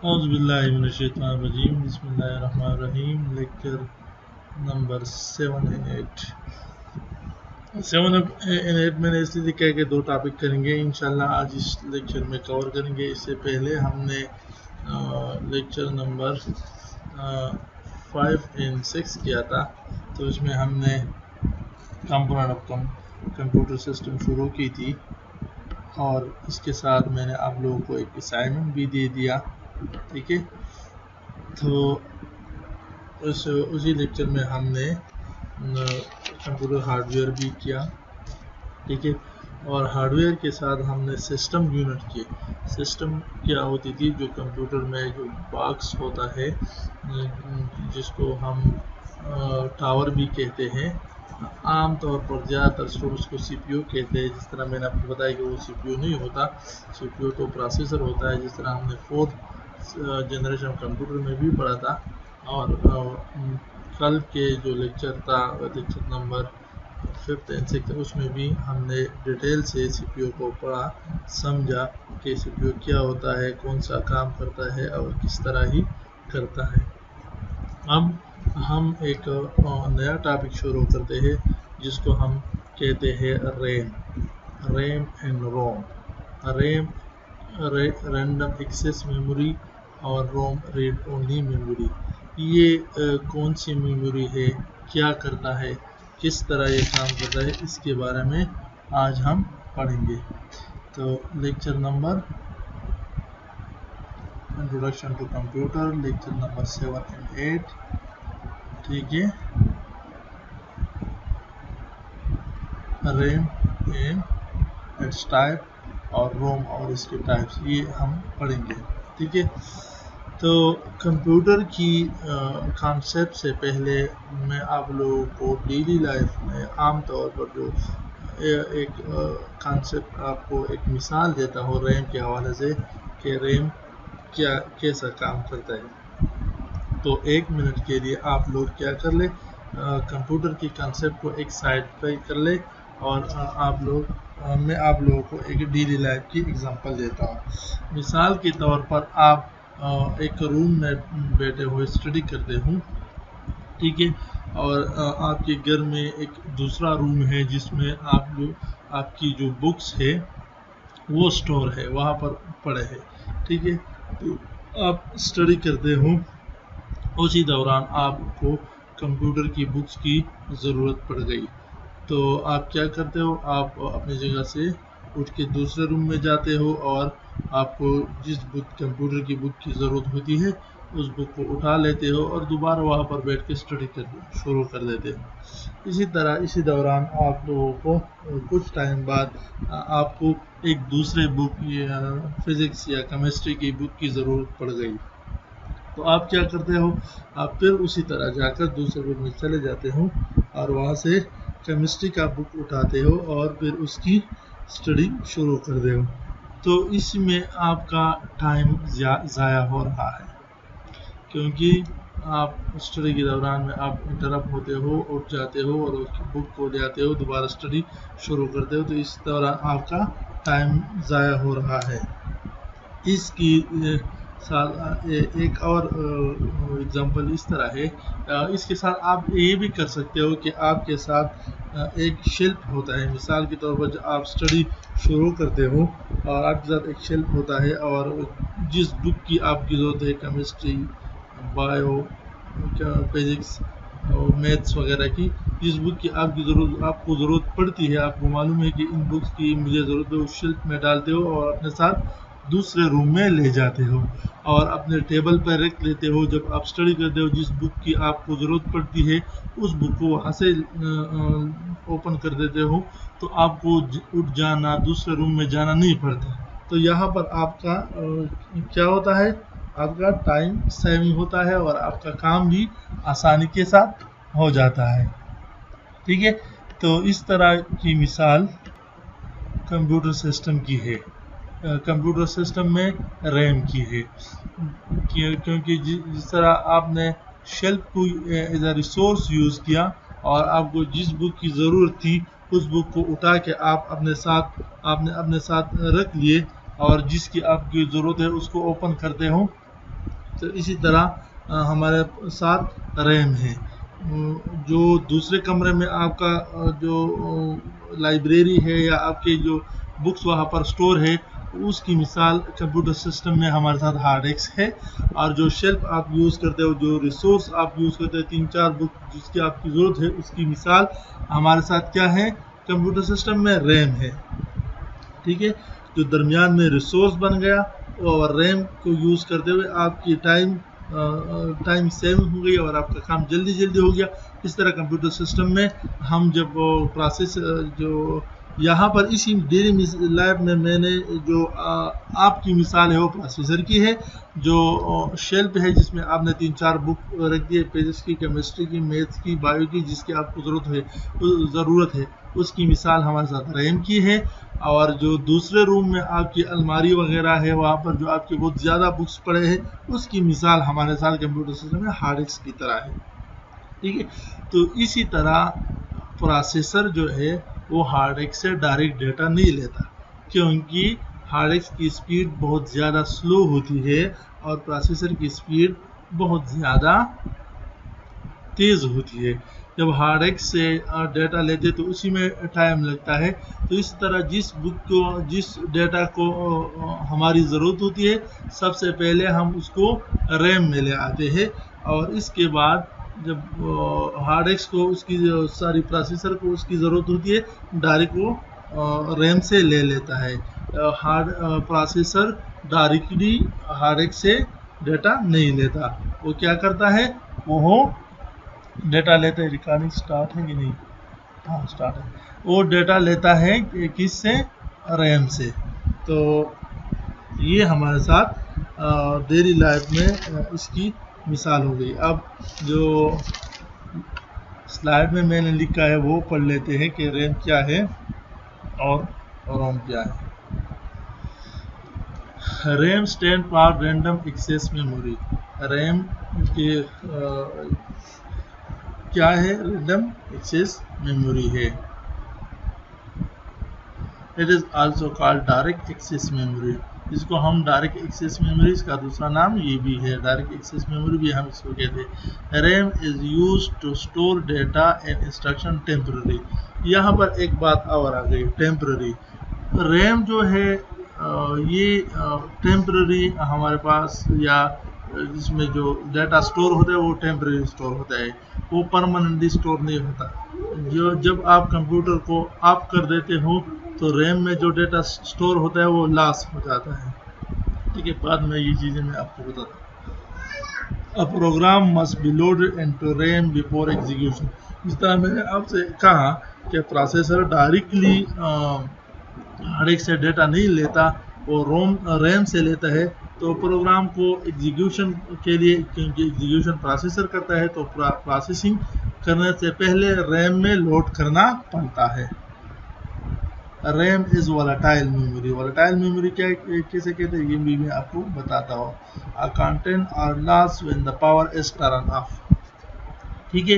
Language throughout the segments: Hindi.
औज़ुबिल्लाहिमिनश्शैतानिर्रजीम बिस्मिल्लाहिर्रहमानिर्रहीम। लेक्चर नंबर 7 and 8 मैंने इसलिए लिखा है कि 2 टॉपिक करेंगे इंशाल्लाह आज इस लेक्चर में कवर करेंगे। इससे पहले हमने लेक्चर नंबर 5 and 6 किया था, तो इसमें हमने कंपोनेंट ऑफ कंप्यूटर सिस्टम शुरू की थी और इसके साथ मैंने आप लोगों को एक असाइनमेंट भी दे दिया। ठीक है, तो उसी लेक्चर में हमने कंप्यूटर हार्डवेयर भी किया। ठीक है, और हार्डवेयर के साथ हमने सिस्टम यूनिट किए। सिस्टम क्या होती थी, जो कंप्यूटर में जो बॉक्स होता है जिसको हम टावर भी कहते हैं, आम तौर पर ज़्यादातर स्टूडेंट्स को सीपीयू कहते हैं। जिस तरह मैंने आपको बताया कि वो सीपीयू नहीं होता, सीपीयू तो प्रोसेसर होता है, जिस तरह हमने 4th जनरेशन कंप्यूटर में भी पढ़ा था। और कल के जो लेक्चर था, lecture number 5th and 6th, उसमें भी हमने डिटेल से सीपीयू को पढ़ा, समझा कि सीपीयू क्या होता है, कौन सा काम करता है और किस तरह ही करता है। अब हम एक नया टॉपिक शुरू करते हैं जिसको हम कहते हैं RAM and ROM. RAM random access memory और रोम रीड ओनली मेमोरी। ये कौन सी मेमोरी है, क्या करता है, किस तरह ये काम करता है, इसके बारे में आज हम पढ़ेंगे। तो lecture number introduction to computer, lecture number 7 and 8। ठीक है, रैम एंड इट्स टाइप और रोम और इसके टाइप्स, ये हम पढ़ेंगे। ठीक है, तो कंप्यूटर की कॉन्सेप्ट से पहले मैं आप लोगों को डेली लाइफ में आम तौर पर जो एक कॉन्सेप्ट आपको एक मिसाल देता हूँ रैम के हवाले से कि रैम कैसा काम करता है। तो 1 मिनट के लिए आप लोग क्या कर ले, कंप्यूटर की कॉन्सेप्ट को एक साइड पे कर ले और मैं आप लोगों को एक डेली लाइफ की एग्जांपल देता हूँ। मिसाल के तौर पर आप एक रूम में बैठे हुए स्टडी करते हो। ठीक है, और आपके घर में एक दूसरा रूम है जिसमें आपकी जो बुक्स है वो स्टोर है, वहाँ पर पड़े हैं। ठीक है, तो आप स्टडी करते हो, उसी दौरान आपको कंप्यूटर की बुक्स की ज़रूरत पड़ गई, तो आप क्या करते हो, आप अपनी जगह से उठ के दूसरे रूम में जाते हो और आपको जिस कंप्यूटर की बुक की ज़रूरत होती है उस बुक को उठा लेते हो और दोबारा वहाँ पर बैठ के स्टडी शुरू कर देते हो। इसी तरह इसी दौरान आप लोगों को कुछ टाइम बाद आपको एक दूसरे बुक या फिज़िक्स या केमिस्ट्री की बुक की ज़रूरत पड़ गई, तो आप क्या करते हो, आप फिर उसी तरह जाकर दूसरे रूम में चले जाते हो और वहाँ से केमिस्ट्री का बुक उठाते हो और फिर उसकी स्टडी शुरू करते हो। तो इसमें आपका टाइम ज़ाया हो रहा है, क्योंकि आप स्टडी के दौरान में आप इंटरप्ट होते हो, उठ जाते हो और उसकी बुक को ले आते हो, दोबारा स्टडी शुरू करते हो, तो इस दौरान आपका टाइम ज़ाया हो रहा है। इसकी साथ एक और एग्जांपल इस तरह है, इसके साथ आप ये भी कर सकते हो कि आपके साथ एक शेल्फ होता है। मिसाल के तौर पर जब आप स्टडी शुरू करते हो और आपके साथ एक शेल्फ होता है और जिस बुक की आपकी ज़रूरत है, केमिस्ट्री, बायो, फिज़िक्स और मैथ्स वगैरह की, जिस बुक की आपको ज़रूरत पड़ती है, आपको मालूम है कि इन बुक्स की मुझे ज़रूरत है, उस शेल्फ में डालते हो और अपने साथ दूसरे रूम में ले जाते हो और अपने टेबल पर रख लेते हो। जब आप स्टडी करते हो, जिस बुक की आपको ज़रूरत पड़ती है उस बुक को वहाँ से ओपन कर देते हो, तो आपको उठ जाना, दूसरे रूम में जाना नहीं पड़ता। तो यहाँ पर आपका क्या होता है, आपका टाइम सेविंग होता है और आपका काम भी आसानी के साथ हो जाता है। ठीक है, तो इस तरह की मिसाल कंप्यूटर सिस्टम की है, कंप्यूटर सिस्टम में रैम की है, क्योंकि जिस तरह आपने शेल्फ को एज अ रिसोर्स यूज़ किया और आपको जिस बुक की ज़रूरत थी उस बुक को उठा के आपने अपने साथ रख लिए और जिसकी आपकी ज़रूरत है उसको ओपन करते हो तो इसी तरह हमारे साथ रैम है। जो दूसरे कमरे में आपका जो लाइब्रेरी है या आपके जो बुक्स वहाँ पर स्टोर है, उसकी मिसाल कंप्यूटर सिस्टम में हमारे साथ हार्ड डिस्क है। और जो शेल्फ आप यूज़ करते हो, जो रिसोर्स आप यूज़ करते हो, 3-4 बुक जिसकी आपकी ज़रूरत है, उसकी मिसाल हमारे साथ क्या है, कंप्यूटर सिस्टम में रैम है। ठीक है, जो दरमियान में रिसोर्स बन गया और रैम को यूज़ करते हुए आपकी टाइम सेविंग हो गई और आपका काम जल्दी जल्दी हो गया। इस तरह कंप्यूटर सिस्टम में हम जब प्रोसेस जो यहाँ पर इसी डेली लाइफ में मैंने जो आपकी मिसाल है वो प्रोसेसर की है। जो शेल्फ है जिसमें आपने 3-4 बुक रख दिए, फिजिक्स की, केमिस्ट्री की, मैथ्स की, बायो की, जिसकी आपको ज़रूरत है, उसकी मिसाल हमारे साथ रैम की है। और जो दूसरे रूम में आपकी अलमारी वगैरह है, वहाँ पर जो आपके बहुत ज़्यादा बुक्स पड़े हैं, उसकी मिसाल हमारे साथ कंप्यूटर सिस्टम में हार्ड डिस्क की तरह है। ठीक है, तो इसी तरह प्रोसेसर जो है वो हार्ड डिस्क से डायरेक्ट डेटा नहीं लेता, क्योंकि हार्ड डिस्क की स्पीड बहुत ज़्यादा स्लो होती है और प्रोसेसर की स्पीड बहुत ज़्यादा तेज़ होती है। जब हार्ड डिस्क से डेटा लेते तो उसी में टाइम लगता है। तो इस तरह जिस डेटा को हमारी ज़रूरत होती है, सबसे पहले हम उसको रैम में ले आते हैं और इसके बाद जब हार्ड डिस्क को उसकी सारी प्रोसेसर को उसकी ज़रूरत होती है, डायरेक्ट वो रैम से ले लेता है। प्रोसेसर डायरेक्टली हार्ड डिस्क से डेटा नहीं लेता। वो क्या करता है, वो डेटा लेता है। रिकॉर्डिंग स्टार्ट है कि नहीं? हाँ, स्टार्ट है। वो डेटा लेता है किससे? रैम से। तो ये हमारे साथ डेली लाइफ में इसकी मिसाल हो गई। अब जो स्लाइड में मैंने लिखा है वो पढ़ लेते हैं कि रैम क्या है और रोम क्या है। RAM stand for random access memory. RAM के क्या है? रैंडम एक्सेस मेमोरी है। It is also called direct access memory. इसको हम डायरेक्ट एक्सेस मेमोरी, इसका दूसरा नाम ये भी है, डायरेक्ट एक्सेस मेमोरी भी हम इसको कहते हैं। RAM is use to store data and instruction temporary. यहाँ पर एक बात और आ गई, टेम्पररी। रैम जो है ये टेम्पररी हमारे पास, या इसमें जो डाटा स्टोर होता है वो टेम्पररी स्टोर होता है, वो परमानेंटली स्टोर नहीं होता। जब आप कंप्यूटर को ऑफ कर देते हो तो रैम में जो डेटा स्टोर होता है वो लॉस हो जाता है। ठीक है, बाद में ये चीज़ें मैं आपको बताता हूँ। A program must be loaded into RAM before execution. इस तरह मैंने आपसे कहा कि प्रोसेसर डायरेक्टली हार्ड डिस्क से डेटा नहीं लेता, वो रैम से लेता है। तो प्रोग्राम को एग्जीक्यूशन के लिए, क्योंकि एग्जीक्यूशन प्रोसेसर करता है, तो प्रोसेसिंग करने से पहले रैम में लोड करना पड़ता है। RAM is volatile memory. Volatile memory कैसे कहते हैं ये भी मैं आपको बताता हूँ। A content are lost when the power is turn off. ठीक है,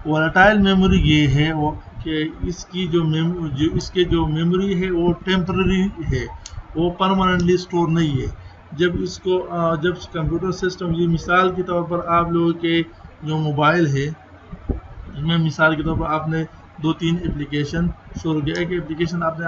वोलेटाइल मेमोरी ये है वो कि इसकी जो मेमोरी है वो टेम्पररी है, वो परमानेंटली स्टोर नहीं है। जब कंप्यूटर सिस्टम, ये मिसाल के तौर पर आप लोगों के जो मोबाइल है, इसमें मिसाल के तौर पर आपने 2-3 एप्लीकेशन शुरू किया, एक एप्लीकेशन आपने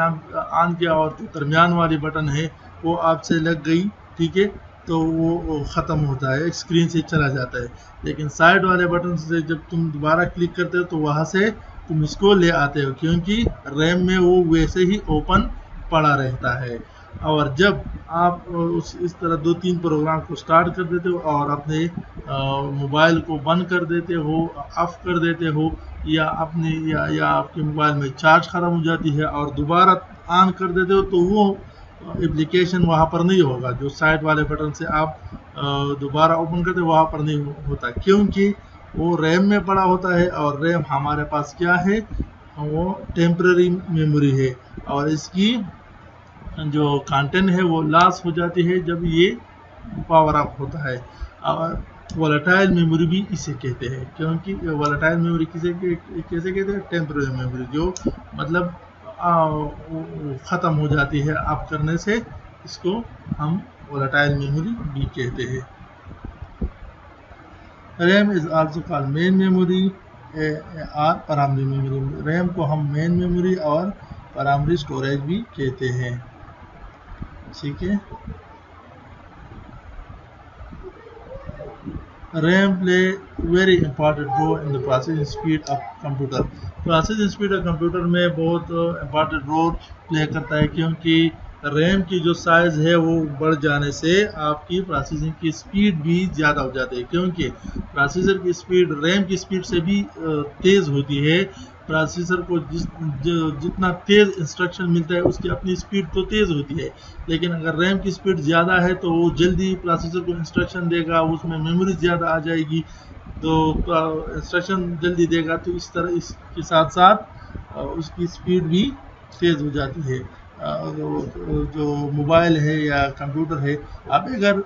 ऑन किया और जो दरमियान वाली बटन है वो आपसे लग गई, ठीक है, तो वो ख़त्म होता है, स्क्रीन से चला जाता है। लेकिन साइड वाले बटन से जब तुम दोबारा क्लिक करते हो तो वहाँ से तुम इसको ले आते हो, क्योंकि रैम में वो वैसे ही ओपन पड़ा रहता है। और जब आप इस तरह 2-3 प्रोग्राम को स्टार्ट कर देते हो और अपने मोबाइल को बंद कर देते हो, ऑफ कर देते हो, या आपके मोबाइल में चार्ज ख़त्म हो जाती है और दोबारा ऑन कर देते हो, तो वो एप्लीकेशन वहाँ पर नहीं होगा। जो साइड वाले बटन से आप दोबारा ओपन करते हो वहाँ पर नहीं होता, क्योंकि वो रैम में पड़ा होता है। और रैम हमारे पास क्या है, वो टेम्पररी मेमोरी है और इसकी जो कंटेंट है वो लॉस हो जाती है जब ये पावर अप होता है। और वोलेटाइल मेमोरी भी इसे कहते हैं, क्योंकि वोलेटाइल मेमोरी कैसे कहते हैं? टेम्पररी मेमोरी, जो मतलब ख़त्म हो जाती है आप करने से, इसको हम वोलेटाइल मेमोरी भी कहते हैं। RAM is also called main memory और प्राइमरी मेमोरी। रैम को हम मेन मेमोरी और प्राइमरी स्टोरेज भी कहते हैं। ठीक है। RAM play very important role in the processing speed of computer। Processing speed of computer में बहुत इम्पॉर्टेंट रोल प्ले करता है, क्योंकि रैम की जो साइज़ है वो बढ़ जाने से आपकी प्रोसेसिंग की स्पीड भी ज़्यादा हो जाती है, क्योंकि प्रोसेसर की स्पीड रैम की स्पीड से भी तेज़ होती है। प्रोसेसर को जितना तेज़ इंस्ट्रक्शन मिलता है उसकी अपनी स्पीड तो तेज़ होती है, लेकिन अगर रैम की स्पीड ज़्यादा है तो वो जल्दी प्रोसेसर को इंस्ट्रक्शन देगा, उसमें मेमोरी ज़्यादा आ जाएगी, तो इंस्ट्रक्शन जल्दी देगा, तो इस तरह इसके साथ साथ उसकी स्पीड भी तेज़ हो जाती है। जो मोबाइल है या कंप्यूटर है, अब अगर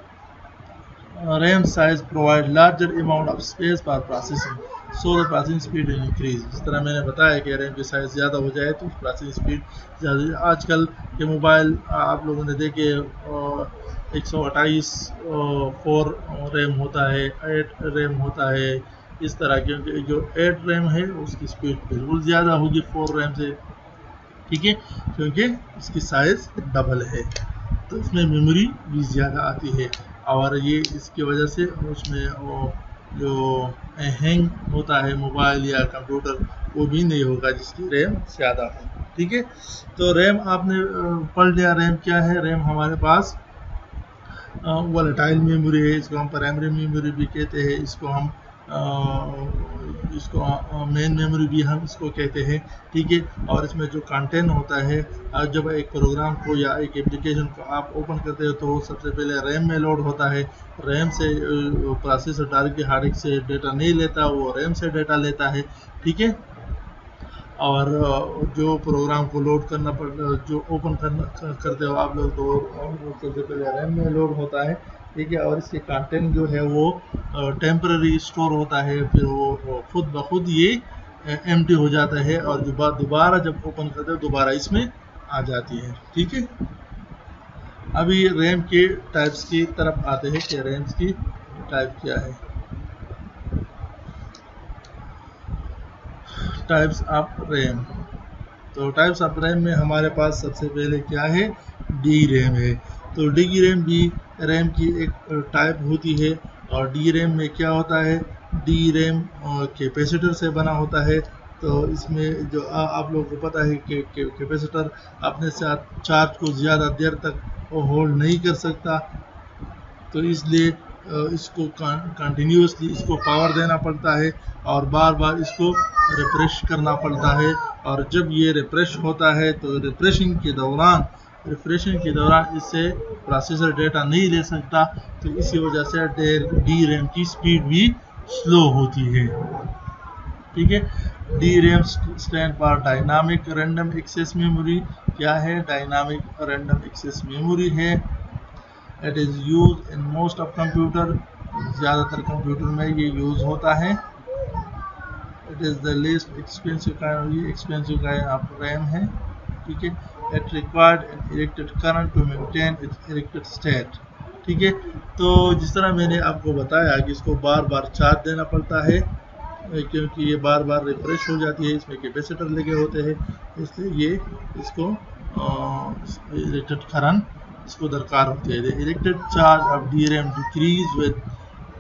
RAM size provide larger amount of space for processing, so the processing speed will increase। इस तरह मैंने बताया कि रैम की साइज़ ज़्यादा हो जाए तो प्रोसेसिंग स्पीड ज़्यादा। आजकल के मोबाइल आप लोगों ने देखे 128 4 रैम होता है, 8 रैम होता है, इस तरह, क्योंकि जो 8 रैम है उसकी स्पीड बिल्कुल ज़्यादा होगी 4 रैम से। ठीक है, क्योंकि इसकी साइज़ डबल है तो इसमें मेमोरी भी ज़्यादा आती है, और ये इसकी वजह से उसमें वो जो हैंग होता है मोबाइल या कंप्यूटर वो भी नहीं होगा जिसकी रैम ज़्यादा हो। ठीक है, तो रैम आपने पढ़ लिया। रैम क्या है? रैम हमारे पास वोलेटाइल मेमोरी है, इसको हम प्राइमरी मेमोरी भी कहते हैं, इसको मेन मेमोरी भी हम इसको कहते हैं। ठीक है, और इसमें जो कंटेंट होता है, जब एक प्रोग्राम को या एक एप्लीकेशन को आप ओपन करते हो तो सबसे पहले रैम में लोड होता है। रैम से प्रोसेसर डायरेक्टली हार्ड डिस्क से डेटा नहीं लेता, वो रैम से डेटा लेता है। ठीक है, और जो प्रोग्राम को लोड करना जो ओपन करते हो आप लोग, तो सबसे पहले रैम में लोड होता है। ठीक है, और इसके कंटेंट जो है वो टेम्पररी स्टोर होता है, फिर वो खुद ब खुद ये एम्प्टी हो जाता है, और दोबारा जब ओपन करते हो दोबारा इसमें आ जाती है। ठीक है, अभी रैम के टाइप्स की तरफ आते हैं कि रैम्स की टाइप क्या है। Types of RAM. तो टाइप्स ऑफ रैम में हमारे पास सबसे पहले क्या है? डी रैम है। तो डी रैम भी रैम की एक टाइप होती है, और डी रैम में क्या होता है? डी रैम कैपेसिटर से बना होता है। तो इसमें जो आप लोगों को पता है कि कैपेसिटर अपने साथ चार्ज को ज़्यादा देर तक होल्ड नहीं कर सकता, तो इसलिए इसको कंटिन्यूसली इसको पावर देना पड़ता है और बार बार इसको रिफ्रेश करना पड़ता है। और जब ये रिफ्रेश होता है तो रिफ्रेशिंग के दौरान इससे प्रोसेसर डेटा नहीं ले सकता, तो इसी वजह से डी रैम की स्पीड भी स्लो होती है। ठीक है, D RAM stand for dynamic random access memory. क्या है? डायनामिक रैंडम एक्सेस मेमोरी है। It is use in most of computer, ज़्यादातर कंप्यूटर में ये यूज़ होता है। It is the least expensive kind of RAM है। ठीक है, it required an erected current to maintain its erected state. ठीक है, तो जिस तरह मैंने आपको बताया कि इसको बार बार चार्ज देना पड़ता है, क्योंकि ये बार बार रिफ्रेश हो जाती है, इसमें कैपेसिटर लगे होते हैं, इसलिए ये इसको इरेक्टेड करंट इसको दरकार होती है। The erected charge of D RAM decrease with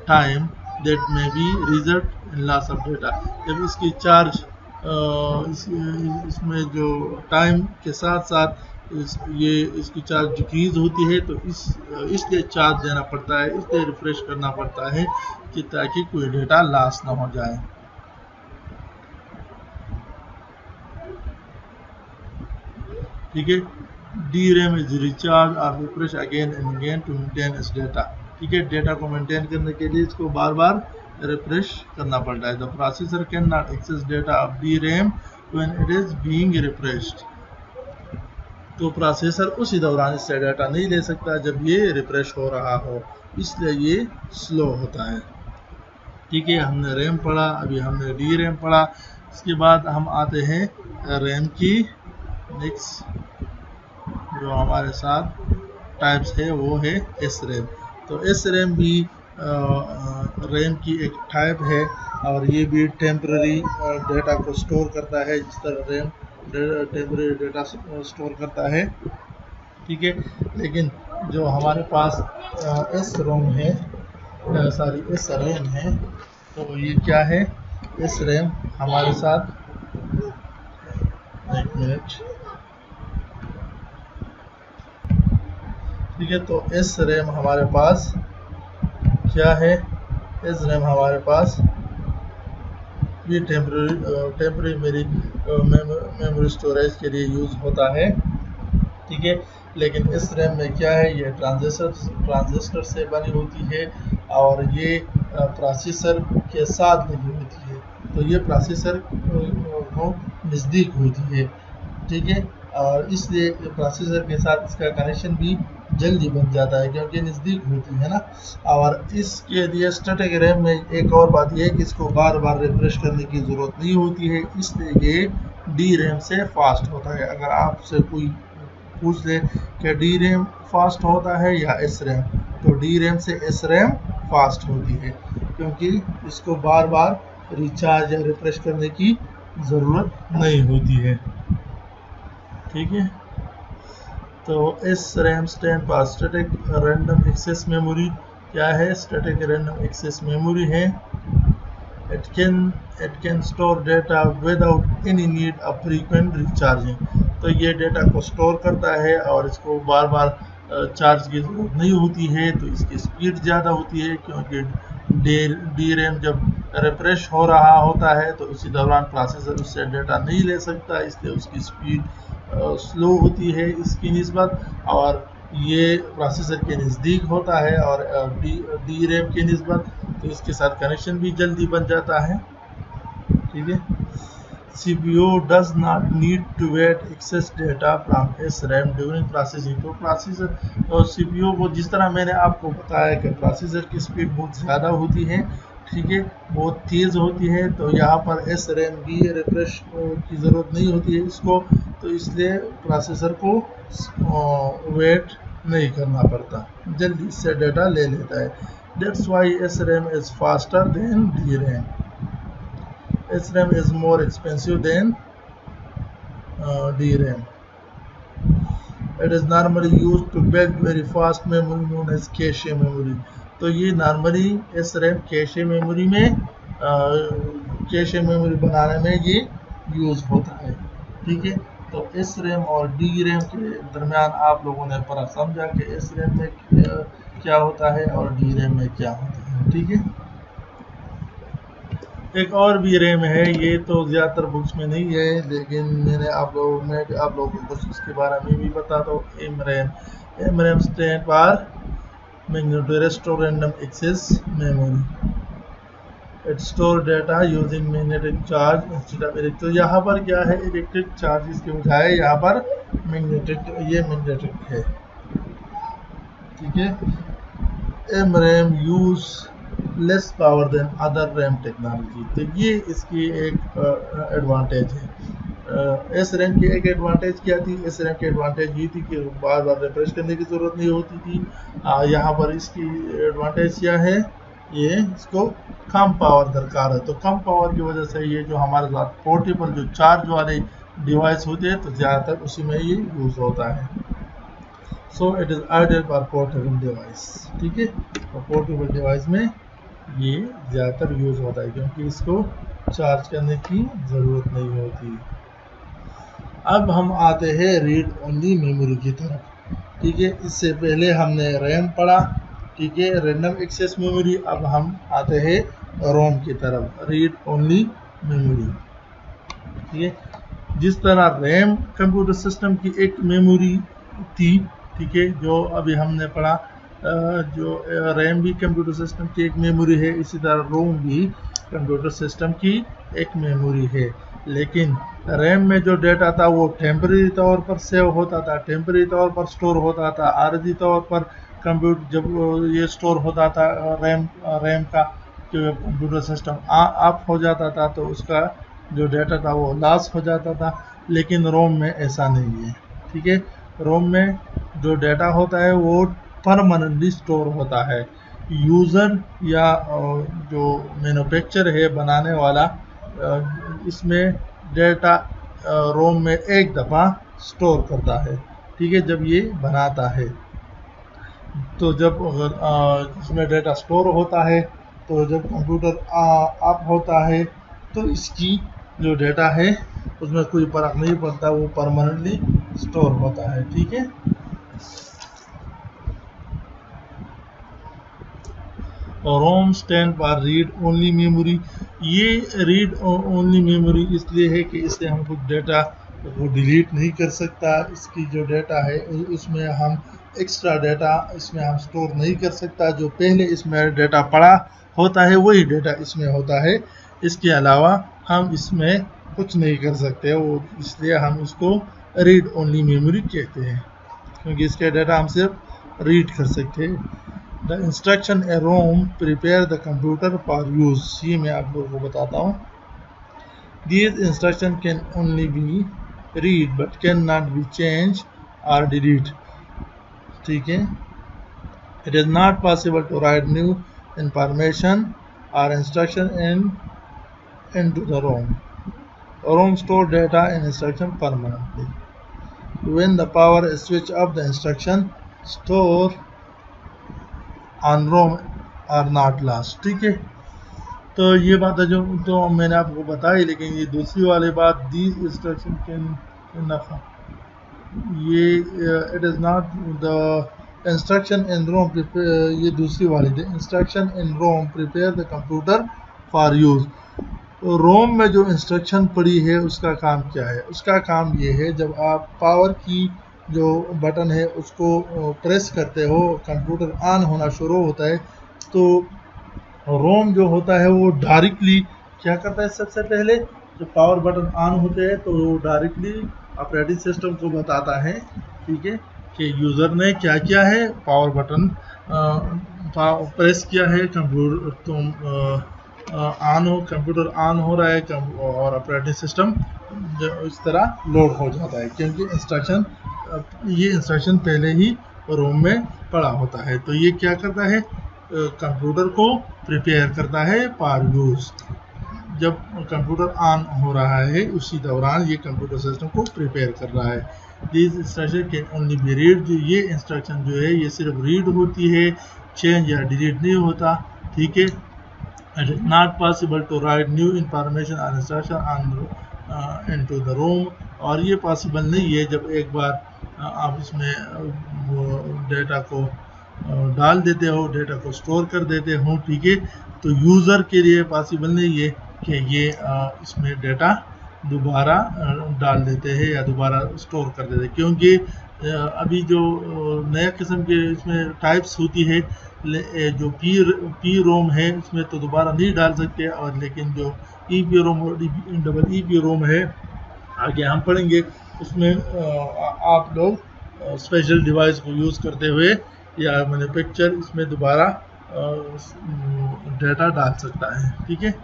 time that may be result in loss of data. जब इसकी चार्ज इसमें जो टाइम के साथ साथ इसकी चार्ज डिक्रीज होती है, तो इसलिए चार्ज देना पड़ता है, इसलिए रिफ्रेश करना पड़ता है कि ताकि कोई डेटा लॉस ना हो जाए। ठीक है, डी रैम इज रिचार्ज और refresh again and again to maintain its data. ठीक है, डेटा को मेंटेन करने के लिए इसको बार बार रिफ्रेश करना पड़ता है। The processor can not access data of D RAM when it is being refreshed. तो प्रोसेसर उसी दौरान इससे डाटा नहीं ले सकता जब ये रिफ्रेश हो रहा हो, इसलिए ये स्लो होता है। ठीक है, हमने रैम पढ़ा, अभी हमने डी रैम पढ़ा। इसके बाद हम आते हैं रैम की नेक्स्ट जो हमारे साथ टाइप्स है वो है एस रैम। तो एस रैम भी रैम की एक टाइप है और ये भी टेम्पररी डेटा को स्टोर करता है, जिस तरह रैम टेम्पररी डेटा स्टोर करता है, ठीक है। लेकिन जो हमारे पास एस रोम है, सॉरी एस रैम है, तो ये क्या है, एस रैम हमारे साथ, एक मिनट, ठीक है। तो एस रैम हमारे पास क्या है, एस रैम हमारे पास ये टेम्पररी मेमोरी स्टोरेज के लिए यूज़ होता है, ठीक है। लेकिन इस रैम में क्या है, ये ट्रांजिस्टर से बनी होती है और ये प्रोसेसर के साथ लगी होती है, तो ये प्रोसेसर को नज़दीक होती है, ठीक है। और इसलिए प्रोसेसर के साथ इसका कनेक्शन भी जल्दी बन जाता है क्योंकि नज़दीक होती है ना। और इसके लिए स्टैटिक रैम में एक और बात यह है कि इसको बार बार रिफ्रेश करने की ज़रूरत नहीं होती है, इसलिए ये डी रैम से फास्ट होता है। अगर आपसे कोई पूछ ले कि डी रैम फास्ट होता है या एस रैम, तो डी रैम से एस रैम फास्ट होती है क्योंकि इसको बार बार रिचार्ज या रिफ्रेश करने की ज़रूरत नहीं होती है, ठीक है। तो S RAM stand for static random access memory. क्या है, स्टैटिक रैंडम एक्सेस मेमोरी है। It can store data without any need of frequent recharging। तो ये डेटा को स्टोर करता है और इसको बार बार चार्ज की जरूरत नहीं होती है, तो इसकी स्पीड ज़्यादा होती है क्योंकि डी रैम जब रिफ्रेश हो रहा होता है तो उसी दौरान प्रोसेसर उससे डेटा नहीं ले सकता, इसलिए उसकी स्पीड स्लो होती है इसकी निस्बत, और ये प्रोसेसर के नज़दीक होता है और डी रैम की निस्बत, तो इसके साथ कनेक्शन भी जल्दी बन जाता है, ठीक है। CPU does not need to wait access data from SRAM during processing। तो प्रोसेसर और CPU को, जिस तरह मैंने आपको बताया कि प्रोसेसर की स्पीड बहुत ज़्यादा होती है, ठीक है, बहुत तेज़ होती है, तो यहाँ पर SRAM भी रिफ्रेश की ज़रूरत नहीं होती है इसको, तो इसलिए प्रोसेसर को वेट नहीं करना पड़ता, जल्दी इससे डेटा ले लेता है। That's why SRAM is faster than DRAM। SRAM is more expensive than DRAM। It is normally used to build very fast memory known as cache memory। तो ये नॉर्मली SRAM कैशे मेमोरी में कैशे मेमोरी बनाने में ये यूज़ होता है, ठीक है। तो SRAM और DRAM के दरमियान आप लोगों ने फर्क समझा कि SRAM में क्या होता है और DRAM में क्या होता है, ठीक है। एक और भी रैम है, ये तो ज़्यादातर बुक्स में नहीं है, लेकिन मैं आप लोगों को कुछ इसके बारे में भी बताता हूँ। M RAM stand for magnetic store random access memory. It store data using magnetic charge instead of electric. तो यहाँ पर क्या है, इलेक्ट्रिक चार्ज के बजाय यहाँ पर मैग्नेटिक है, ठीक है। M RAM use less power than other RAM technology. तो ये इसकी एक एडवांटेज है। एस रैम की एक एडवांटेज क्या थी, एस रैम की एडवांटेज ये थी कि बार बार रिफ्रेश करने की ज़रूरत नहीं होती थी। यहाँ पर इसकी एडवांटेज क्या है, ये इसको कम पावर दरकार है, तो कम पावर की वजह से ये जो हमारे साथ पोर्टेबल जो चार्ज वाले डिवाइस होते हैं, तो ज़्यादातर उसी में ये यूज़ होता है। So it is ideal for portable device, ठीक है। तो पोर्टेबल डिवाइस में ये ज़्यादातर यूज़ होता है क्योंकि इसको चार्ज करने की ज़रूरत नहीं होती। अब हम आते हैं रीड ओनली मेमोरी की तरफ, ठीक है। इससे पहले हमने रैम पढ़ा, ठीक है, रैंडम एक्सेस मेमोरी। अब हम आते हैं रोम की तरफ, रीड ओनली मेमोरी, ठीक है। जिस तरह रैम कंप्यूटर सिस्टम की एक मेमोरी थी, ठीक है, जो अभी हमने पढ़ा, जो रैम भी कंप्यूटर सिस्टम की एक मेमोरी है, इसी तरह रोम भी कंप्यूटर सिस्टम की एक मेमोरी है। लेकिन रैम में जो डेटा था वो टेम्परेरी तौर पर सेव होता था, टेम्परेरी तौर पर स्टोर होता था। आरजी तौर पर कंप्यूटर जब ये स्टोर होता था रैम का, जो कंप्यूटर सिस्टम ऑफ हो जाता था तो उसका जो डेटा था वो लॉस हो जाता था। लेकिन रोम में ऐसा नहीं है, ठीक है। रोम में जो डेटा होता है वो परमानेंटली स्टोर होता है। यूज़र या जो मैन्युफैक्चर है बनाने वाला इसमें डेटा रोम में एक दफ़ा स्टोर करता है, ठीक है, जब ये बनाता है। तो जब इसमें डेटा स्टोर होता है तो जब कंप्यूटर अप होता है तो इसकी जो डेटा है उसमें कोई फर्क नहीं पड़ता, वो परमानेंटली स्टोर होता है, ठीक है। रोम stand for read only memory. ये रीड ओनली मेमोरी इसलिए है कि इससे हम कुछ डेटा वो डिलीट नहीं कर सकता। इसकी जो डेटा है उसमें हम एक्स्ट्रा डेटा इसमें हम स्टोर नहीं कर सकता। जो पहले इसमें डेटा पड़ा होता है वही डेटा इसमें होता है, इसके अलावा हम इसमें कुछ नहीं कर सकते। वो इसलिए हम उसको रीड ओनली मेमोरी कहते हैं, क्योंकि इसके डेटा हम सिर्फ रीड कर सकते हैं। The instruction a ROM prepare the computer for use, ये मैं आप लोगों को बताता हूँ। These instruction can only be read but can not be change और डिलीट, ठीक है। It is not possible to write new information और instruction into the ROM. ROM store data in instruction permanently. When the power is switched off, the instruction store on ROM are not lost, ठीक है। तो ये बात है जो तो मैंने आपको बताई, लेकिन ये दूसरी वाली बात these instruction can ये it is not the instruction in ROM prepare, ये दूसरी वाली थी। instruction in ROM prepare the computer for use। रोम में जो इंस्ट्रक्शन पड़ी है उसका काम क्या है? उसका काम ये है, जब आप पावर की जो बटन है उसको प्रेस करते हो, कंप्यूटर ऑन होना शुरू होता है, तो रोम जो होता है वो डायरेक्टली क्या करता है? सबसे पहले जो पावर बटन ऑन होते हैं तो वो डायरेक्टली ऑपरेटिंग सिस्टम को बताता है, ठीक है, कि यूज़र ने क्या किया है, पावर बटन प्रेस किया है, कंप्यूटर तुम कंप्यूटर ऑन हो रहा है और ऑपरेटिंग सिस्टम इस तरह लोड हो जाता है, क्योंकि ये इंस्ट्रक्शन पहले ही रोम में पड़ा होता है। तो ये क्या करता है? कंप्यूटर को प्रिपेयर करता है फॉर यूज़। जब कंप्यूटर ऑन हो रहा है उसी दौरान ये कंप्यूटर सिस्टम को प्रिपेयर कर रहा है। This instruction can only be read, जो ये इंस्ट्रक्शन जो है ये सिर्फ रीड होती है, चेंज या डिलीट नहीं होता, ठीक है। It is not possible to write new information or instruction on into the ROM, और ये पॉसिबल नहीं है जब एक बार आप इसमें डेटा को डाल देते हो, डेटा को स्टोर कर देते हो, ठीक है, तो यूज़र के लिए पॉसिबल नहीं है कि ये इसमें डेटा दोबारा डाल देते हैं या दोबारा स्टोर कर देते हैं, क्योंकि अभी जो नया किस्म के इसमें टाइप्स होती है, जो पी रोम है उसमें तो दोबारा नहीं डाल सकते, और लेकिन जो ई पी रोम और डबल ई पी रोम है आगे हम पढ़ेंगे, उसमें आप लोग स्पेशल डिवाइस को यूज़ करते हुए या मैन्युफैक्चर इसमें दोबारा डेटा डाल सकता है, ठीक है।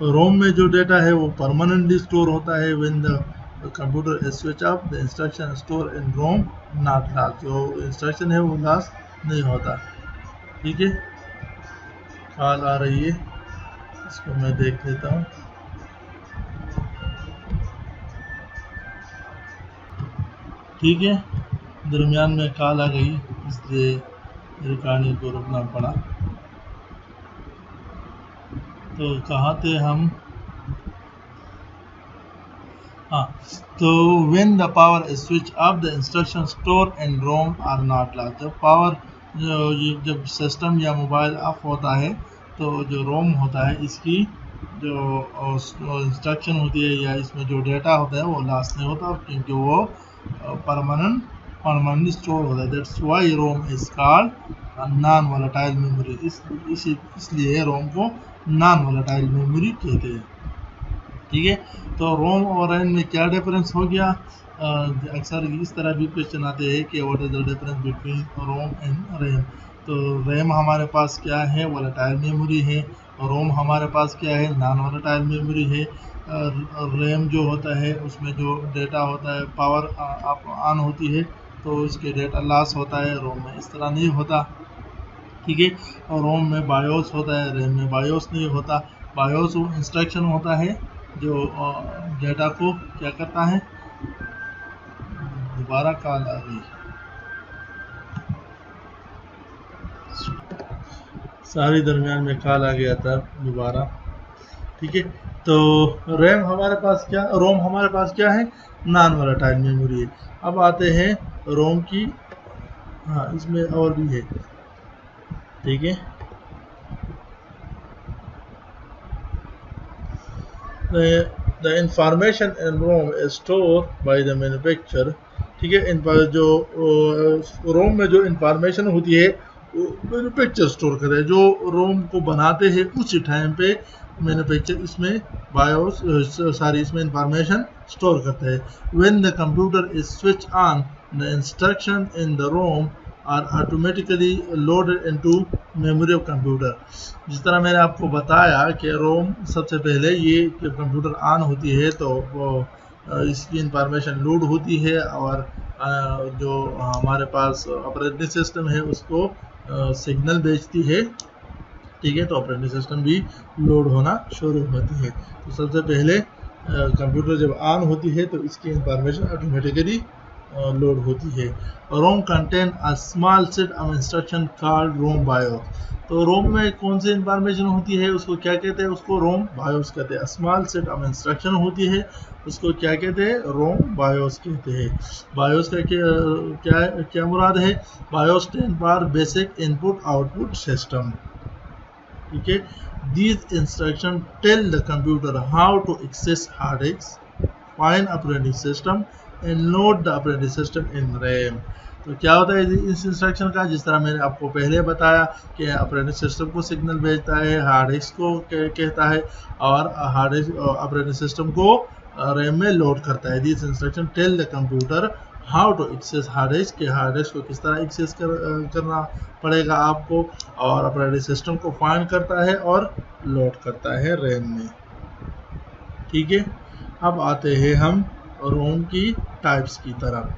रोम में जो डेटा है वो परमानेंटली स्टोर होता है। When the computer switch off the instruction store in ROM not lost, जो इंस्ट्रक्शन है वो लॉस्ट नहीं होता, ठीक है। कॉल आ रही है, इसको मैं देख लेता हूँ। ठीक है, दरमियान में कॉल आ गई इसलिए रिकॉर्डिंग को रुकना पड़ा। तो कहाँ थे हम? हाँ, तो when the power is switch off the instruction store in ROM are not lost, जब पावर जब सिस्टम या मोबाइल ऑफ होता है तो जो रोम होता है इसकी जो इंस्ट्रक्शन होती है या इसमें जो डेटा होता है वो लॉस्ट नहीं होता, क्योंकि वो परमानेंटली स्टोर होता है। That's why ROM is called non volatile memory, इसलिए रोम को नॉन वोलेटाइल मेमोरी कहते हैं, ठीक है। तो रोम और रैम में क्या डिफरेंस हो गया? अक्सर इस तरह भी क्वेश्चन आते हैं कि what is the difference between ROM and RAM. तो रैम हमारे पास क्या है? वोलेटाइल मेमोरी है, और रोम हमारे पास क्या है? नॉन वोलेटाइल मेमोरी है। रैम जो होता है उसमें जो डेटा होता है, पावर ऑन होती है तो इसके डेटा लॉस होता है। रोम में इस तरह नहीं होता, ठीक है। और रोम में बायोस होता है, रैम में बायोस नहीं होता। बायोस वो इंस्ट्रक्शन होता है जो डेटा को क्या करता है, दोबारा कॉल आ गई, सारी दरमियान में कॉल आ गया था दोबारा, ठीक है। तो रैम हमारे पास क्या, रोम हमारे पास क्या है, नॉन वोलेटाइल मेमोरी है। अब आते हैं रोम की, हाँ इसमें और भी है, ठीक है। The information in ROM is stored by the manufacturer, ठीक है। इन पर जो रोम में जो इंफॉर्मेशन होती है वो मैन्युफैक्चर स्टोर करता है। जो रोम को बनाते हैं उसी टाइम पे मैन्युफैक्चर इसमें बायोस सारी इसमें इंफॉर्मेशन स्टोर करता है। When the computer is switch on, the instruction in the ROM are automatically loaded into memory of computer. जिस तरह मैंने आपको बताया कि रोम सबसे पहले ये जब कंप्यूटर ऑन होती है तो वो इसकी इंफॉर्मेशन लोड होती है और जो हमारे पास ऑपरेटिंग सिस्टम है उसको सिग्नल भेजती है, ठीक है। तो ऑपरेटिंग सिस्टम भी लोड होना शुरू होती है। तो सबसे पहले कंप्यूटर जब ऑन होती है तो इसकी इंफॉर्मेशन ऑटोमेटिकली लोड होती है। ROM contain a small set of instruction called ROM BIOS. तो रोम में कौन सी इंफॉर्मेशन होती है उसको क्या कहते हैं, उसको रोम बायोस कहते हैं। स्मॉल सेट ऑफ इंस्ट्रक्शन होती है उसको क्या कहते हैं, रोम बायोस कहते हैं। बायोस का क्या मुराद है, BIOS stand for basic input output system, ठीक है। These instructions tell the computer how to access hard disk, find operating system and load the operating system in RAM। तो क्या होता है इस इंस्ट्रक्शन का, जिस तरह मैंने आपको पहले बताया कि ऑपरेटिंग सिस्टम को सिग्नल भेजता है, हार्ड डिस्क को कहता है और हार्ड डिस्क ऑपरेटिंग सिस्टम को रैम में लोड करता है। This instruction tell the computer how to access hard disk, के हार्ड डिस्क को किस तरह एक्सेस करना पड़ेगा आपको, और ऑपरेटिंग सिस्टम को फाइंड करता है और लोड करता है रैम में, ठीक है। अब आते हैं हम रोम की टाइप्स की तरफ,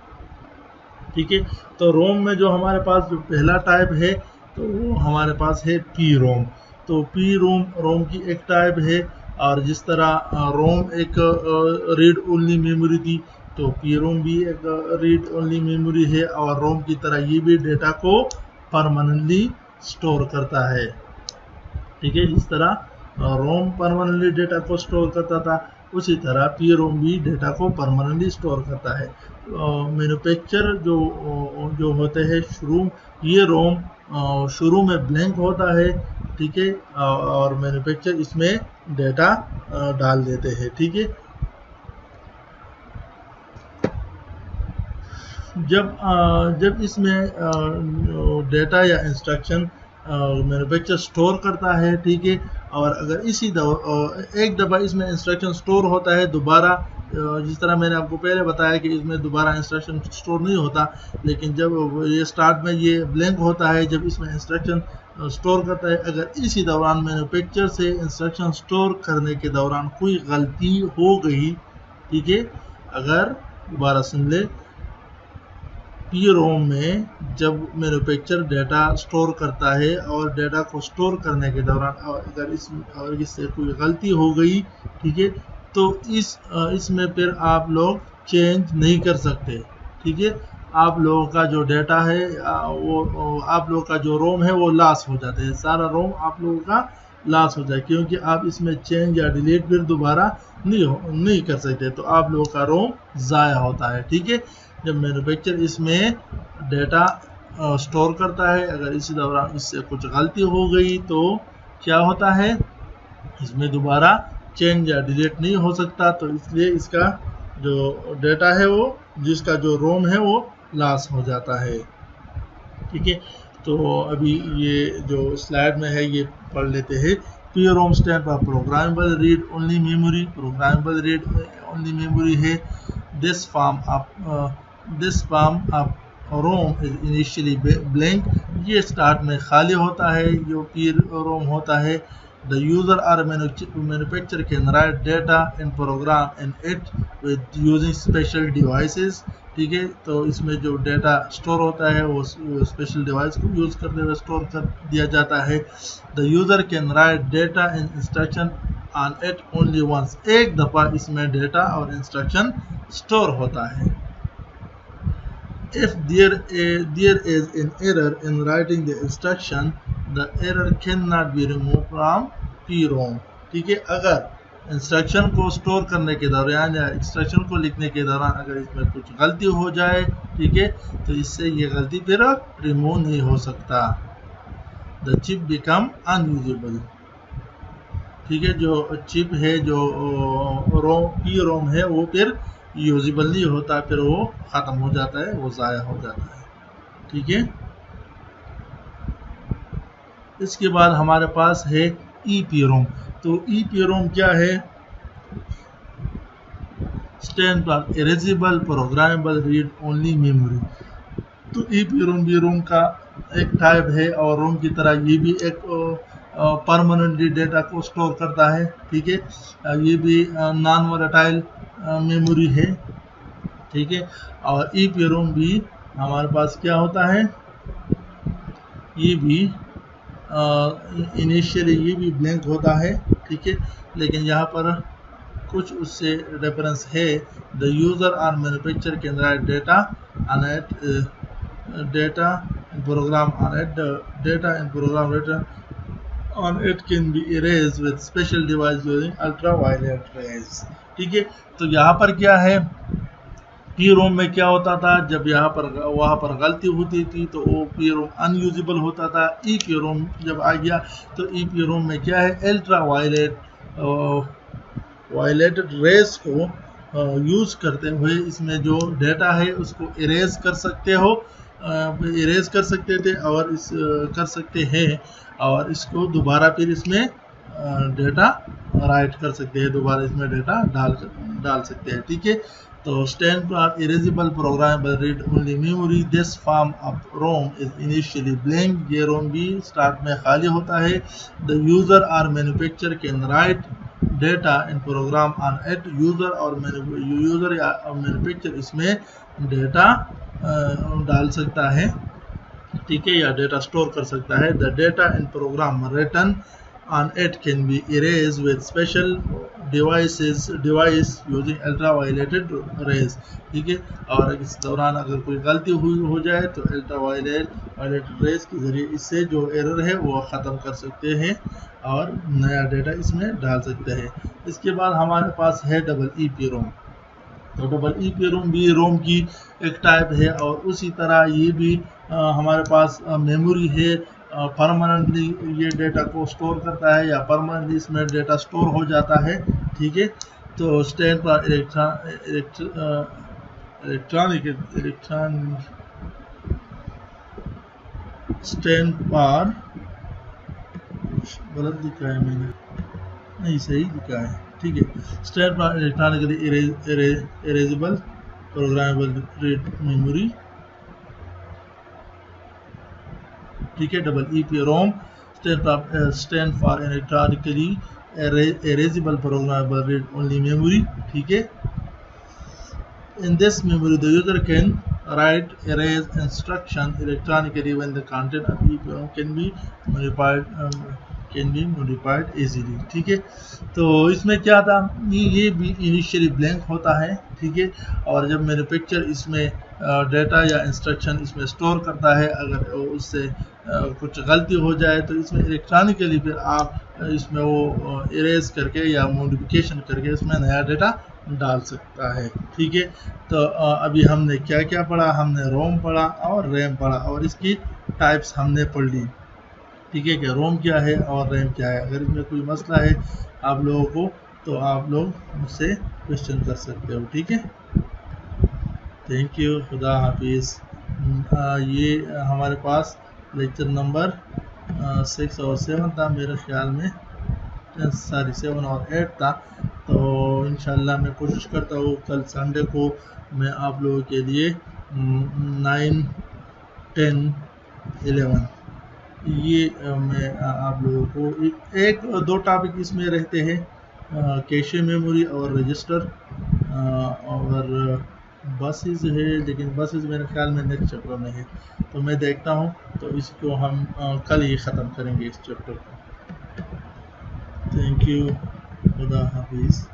ठीक है। तो रोम में जो हमारे पास जो पहला टाइप है तो वो हमारे पास है पी रोम। तो पी रोम की एक टाइप है, और जिस तरह रोम एक रीड ओनली मेमोरी थी तो पी रोम भी एक रीड ओनली मेमोरी है, और रोम की तरह ये भी डेटा को परमानेंटली स्टोर करता है, ठीक है। जिस तरह रोम परमानेंटली डेटा को स्टोर करता था उसी तरह पी रोम भी डेटा को परमानेंटली स्टोर करता है। मैन्युफैक्चर जो होते हैं ये रोम शुरू में ब्लैंक होता है, ठीक है, और मैन्युफैक्चर इसमें डेटा डाल देते हैं, ठीक है। जब इसमें डेटा या इंस्ट्रक्शन मैन्युफैक्चर स्टोर करता है, ठीक है, और अगर एक दफ़ा इसमें इंस्ट्रक्शन स्टोर होता है दोबारा, जिस तरह मैंने आपको पहले बताया कि इसमें दोबारा इंस्ट्रक्शन स्टोर नहीं होता, लेकिन जब ये स्टार्ट में ये ब्लैंक होता है जब इसमें इंस्ट्रक्शन स्टोर करता है, अगर इसी दौरान मैन्युफैक्चर से इंस्ट्रक्शन स्टोर करने के दौरान कोई गलती हो गई, ठीक है, अगर दोबारा सुन ले, पी रोम में जब मैन्युफैक्चर डेटा स्टोर करता है और डेटा को स्टोर करने के दौरान अगर इससे कोई गलती हो गई, ठीक है, तो इसमें फिर आप लोग चेंज नहीं कर सकते, ठीक है। आप लोगों का जो डेटा है वो आप लोगों का जो रोम है वो लॉस हो जाता है, सारा रोम आप लोगों का लॉस हो जाए, क्योंकि आप इसमें चेंज या डिलीट फिर दोबारा नहीं कर सकते, तो आप लोगों का रोम ज़ाया होता है, ठीक है। जब मैन्युफैक्चर इसमें डेटा स्टोर करता है, अगर इसी दौरान इससे कुछ गलती हो गई तो क्या होता है, इसमें दोबारा चेंज या डिलीट नहीं हो सकता, तो इसलिए इसका जो डेटा है वो जिसका जो रोम है वो लॉस हो जाता है, ठीक है। तो अभी ये जो स्लाइड में है ये पढ़ लेते हैं। P ROM stand for programmable read only memory, programmable read only memory है। This form of ROM is initially blank, ये स्टार्ट में खाली होता है जो पी रोम होता है, The user or manufacturer can write data and program in it with using special devices. ठीक है, तो इसमें जो डेटा स्टोर होता है वो स्पेशल डिवाइस को यूज़ करते हुए स्टोर कर दिया जाता है. The user can write data and instruction on it only once. एक दफ़ा इसमें डेटा और इंस्ट्रक्शन स्टोर होता है. If there is an error in writing the instruction, the error cannot be removed from PROM. ठीक है, अगर इंस्ट्रक्शन को स्टोर करने के दौरान या इंस्ट्रक्शन को लिखने के दौरान अगर इसमें कुछ गलती हो जाए, ठीक है, तो इससे ये गलती फिर रिमूव नहीं हो सकता. The chip become unusable. ठीक है, जो चिप है, जो PROM है, वो फिर यूजेबल नहीं होता, फिर वो ख़त्म हो जाता है, वो ज़ाया हो जाता है. ठीक है, इसके बाद हमारे पास है EPROM. तो EPROM क्या है? Stand for erasable programmable read only memory. तो EPROM भी रोम का एक टाइप है और रोम की तरह ये भी एक परमानेंटली डेटा को स्टोर करता है. ठीक है, ये भी नॉन वोलेटाइल मेमोरी है. ठीक है, और EPROM भी हमारे पास क्या होता है? ये भी इनिशियली ये भी ब्लैंक होता है. ठीक है, लेकिन यहाँ पर कुछ उससे रेफरेंस है. द यूज़र और manufacturer can write data on it, data and program on it, data and program written on it can be erased with special device using ultraviolet rays. ठीक है, तो यहाँ पर क्या है? PROM में क्या होता था? जब यहाँ पर वहाँ पर गलती होती थी तो वो PROM अनयूजेबल होता था. EPROM जब आ गया तो EPROM में क्या है? वायलेटेड रेस को यूज़ करते हुए इसमें जो डेटा है उसको इरेज कर सकते हो, इरेज कर सकते थे और इस कर सकते हैं, और इसको दोबारा फिर इसमें डेटा राइट कर सकते हैं, दोबारा इसमें डेटा डाल सकते हैं. ठीक है, तो stand for erasable programmable read only memory. This form of ROM is initially blank. ये रोम भी स्टार्ट में खाली होता है. द यूज़र और manufacturer can write data and program on it. User या मैन्युफैक्चरर इसमें डेटा डाल सकता है. ठीक है, या डेटा स्टोर कर सकता है. The data and program written on it can be erase with special device using ultraviolet rays. ठीक है, और इस दौरान अगर कोई गलती हो जाए तो अल्ट्रावायलेट रेज के जरिए इससे जो एरर है वो ख़त्म कर सकते हैं और नया डेटा इसमें डाल सकते हैं. इसके बाद हमारे पास है डबल EPROM. तो डबल EPROM भी रोम की एक टाइप है और उसी तरह ये भी हमारे पास मेमोरी है. परमानेंटली ये डेटा को स्टोर करता है या परमानेंटली इसमें डेटा स्टोर हो जाता है. ठीक है, तो stand for electronic stand for, गलत लिखा है मैंने, नहीं सही लिखा है. ठीक है, stand for electronically erasable programmable read memory. ठीक है, double EPROM stand for electronically erasable programmable read only memory. ठीक है, in this memory the user can write erase instruction electronically when the content of EPROM can be modified easily. ठीक है, तो इसमें क्या था? ये भी इनिशियली ब्लैंक होता है. ठीक है, और जब मैन्युफैक्चरर इसमें डेटा या इंस्ट्रक्शन इसमें स्टोर करता है, अगर उससे कुछ गलती हो जाए तो इसमें इलेक्ट्रॉनिकली फिर आप इसमें वो इरेज करके या मॉडिफिकेशन करके इसमें नया डेटा डाल सकता है. ठीक है, तो अभी हमने क्या क्या पढ़ा? हमने रोम पढ़ा और रैम पढ़ा और इसकी टाइप्स हमने पढ़ ली. ठीक है, कि रोम क्या है और रैम क्या है. अगर इसमें कोई मसला है आप लोगों को तो आप लोग मुझसे क्वेश्चन कर सकते हो. ठीक है, थैंक यू, खुदा हाफिज़. ये हमारे पास लेक्चर नंबर 6 और 7 था मेरे ख्याल में, 7 और 8 था. तो इंशाल्लाह मैं कोशिश करता हूँ कल संडे को मैं आप लोगों के लिए 9, 10, 11 ये मैं आप लोगों को एक दो टॉपिक इसमें रहते हैं, कैशे मेमोरी और रजिस्टर, और बसेस है, लेकिन बसेस मेरे ख्याल में नेक्स्ट चैप्टर में है, तो मैं देखता हूँ, तो इसको हम कल ही ख़त्म करेंगे इस चैप्टर को। थैंक यू, खुदा हाफिज़।